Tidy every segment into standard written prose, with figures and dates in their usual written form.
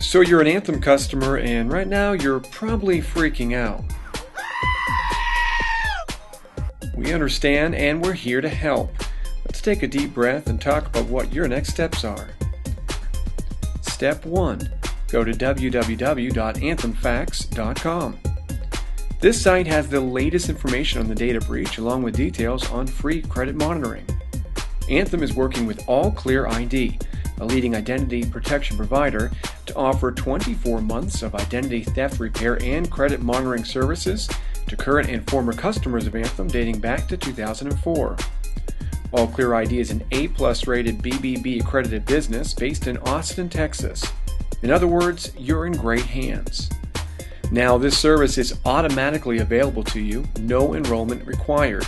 So you're an Anthem customer and right now you're probably freaking out. We understand and we're here to help. Let's take a deep breath and talk about what your next steps are. Step 1. Go to www.anthemfacts.com. This site has the latest information on the data breach along with details on free credit monitoring. Anthem is working with All Clear ID, a leading identity protection provider, to offer 24 months of identity theft repair and credit monitoring services to current and former customers of Anthem dating back to 2004. All Clear ID is an A+ rated BBB accredited business based in Austin, Texas. In other words, you're in great hands. Now, this service is automatically available to you, no enrollment required.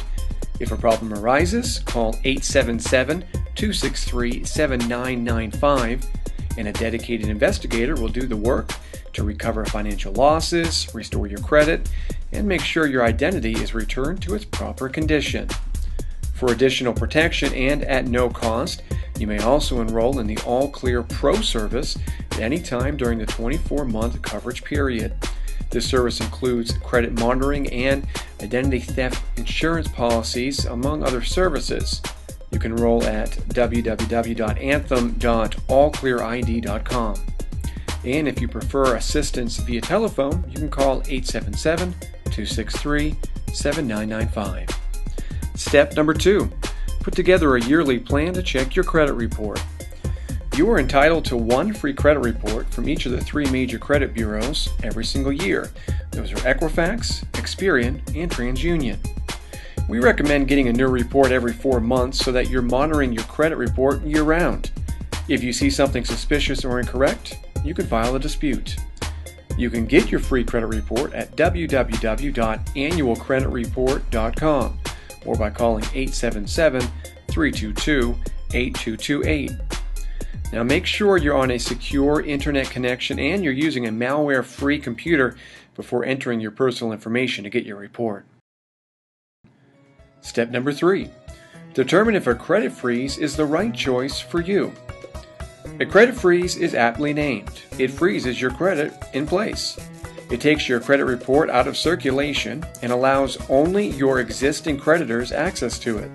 If a problem arises, call 877-263-7995 and a dedicated investigator will do the work to recover financial losses, restore your credit, and make sure your identity is returned to its proper condition. For additional protection and at no cost, you may also enroll in the All Clear Pro service at any time during the 24-month coverage period. This service includes credit monitoring and identity theft insurance policies, among other services. You can enroll at www.anthem.allclearid.com. And if you prefer assistance via telephone, you can call 877-263-7995. Step number 2. Put together a yearly plan to check your credit report. You are entitled to one free credit report from each of the 3 major credit bureaus every single year. Those are Equifax, Experian, and TransUnion. We recommend getting a new report every 4 months so that you're monitoring your credit report year-round. If you see something suspicious or incorrect, you can file a dispute. You can get your free credit report at www.annualcreditreport.com or by calling 877-322-8228. Now make sure you're on a secure internet connection and you're using a malware-free computer before entering your personal information to get your report. Step number 3. Determine if a credit freeze is the right choice for you. A credit freeze is aptly named. It freezes your credit in place. It takes your credit report out of circulation and allows only your existing creditors access to it.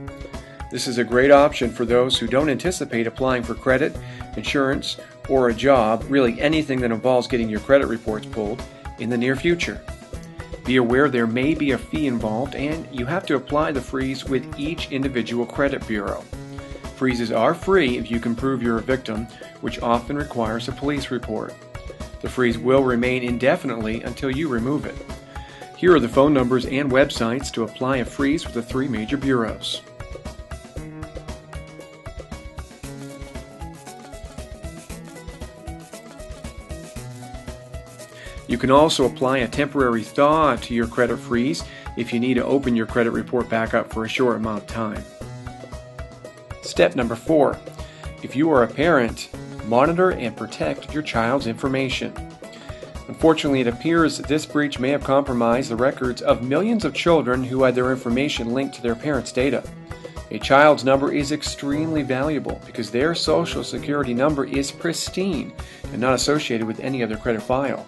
This is a great option for those who don't anticipate applying for credit, insurance, or a job, really anything that involves getting your credit reports pulled, in the near future. Be aware there may be a fee involved and you have to apply the freeze with each individual credit bureau. Freezes are free if you can prove you're a victim, which often requires a police report. The freeze will remain indefinitely until you remove it. Here are the phone numbers and websites to apply a freeze with the 3 major bureaus. You can also apply a temporary thaw to your credit freeze if you need to open your credit report back up for a short amount of time. Step number 4. If you are a parent, monitor and protect your child's information. Unfortunately, it appears that this breach may have compromised the records of millions of children who had their information linked to their parents' data. A child's number is extremely valuable because their social security number is pristine and not associated with any other credit file.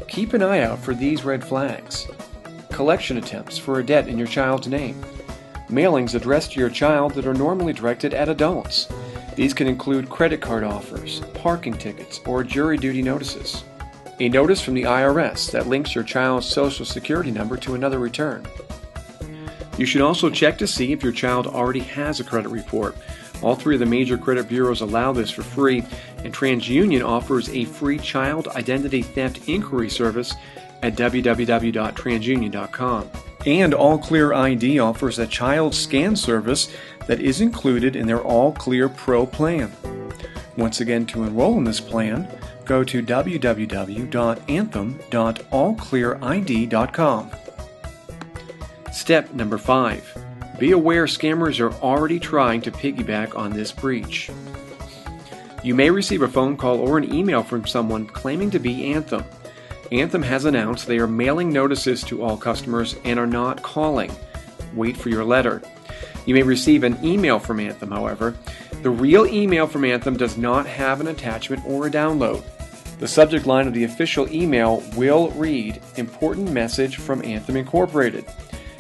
Keep an eye out for these red flags. Collection attempts for a debt in your child's name. Mailings addressed to your child that are normally directed at adults. These can include credit card offers, parking tickets, or jury duty notices. A notice from the IRS that links your child's social security number to another return. You should also check to see if your child already has a credit report. All 3 of the major credit bureaus allow this for free, and TransUnion offers a free child identity theft inquiry service at www.transunion.com. And All Clear ID offers a child scan service that is included in their All Clear Pro plan. Once again, to enroll in this plan, go to www.anthem.allclearid.com. Step number 5. Be aware scammers are already trying to piggyback on this breach. You may receive a phone call or an email from someone claiming to be Anthem. Anthem has announced they are mailing notices to all customers and are not calling. Wait for your letter. You may receive an email from Anthem, however. The real email from Anthem does not have an attachment or a download. The subject line of the official email will read, "Important message from Anthem Incorporated,"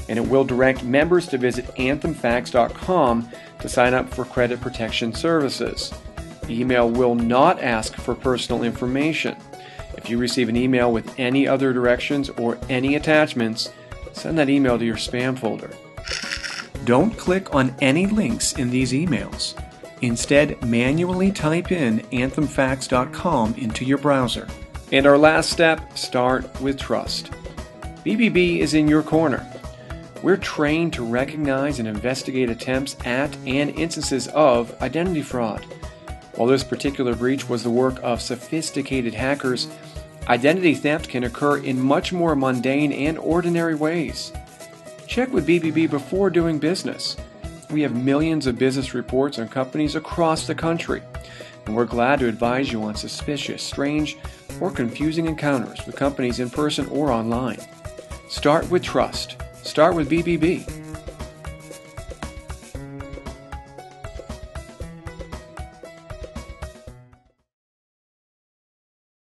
and it will direct members to visit anthemfax.com to sign up for credit protection services. The email will not ask for personal information. If you receive an email with any other directions or any attachments, send that email to your spam folder. Don't click on any links in these emails. Instead, manually type in anthemfax.com into your browser. And our last step, start with trust. BBB is in your corner. We're trained to recognize and investigate attempts at and instances of identity fraud. While this particular breach was the work of sophisticated hackers, identity theft can occur in much more mundane and ordinary ways. Check with BBB before doing business. We have millions of business reports on companies across the country, and we're glad to advise you on suspicious, strange, or confusing encounters with companies in person or online. Start with trust. Start with BBB.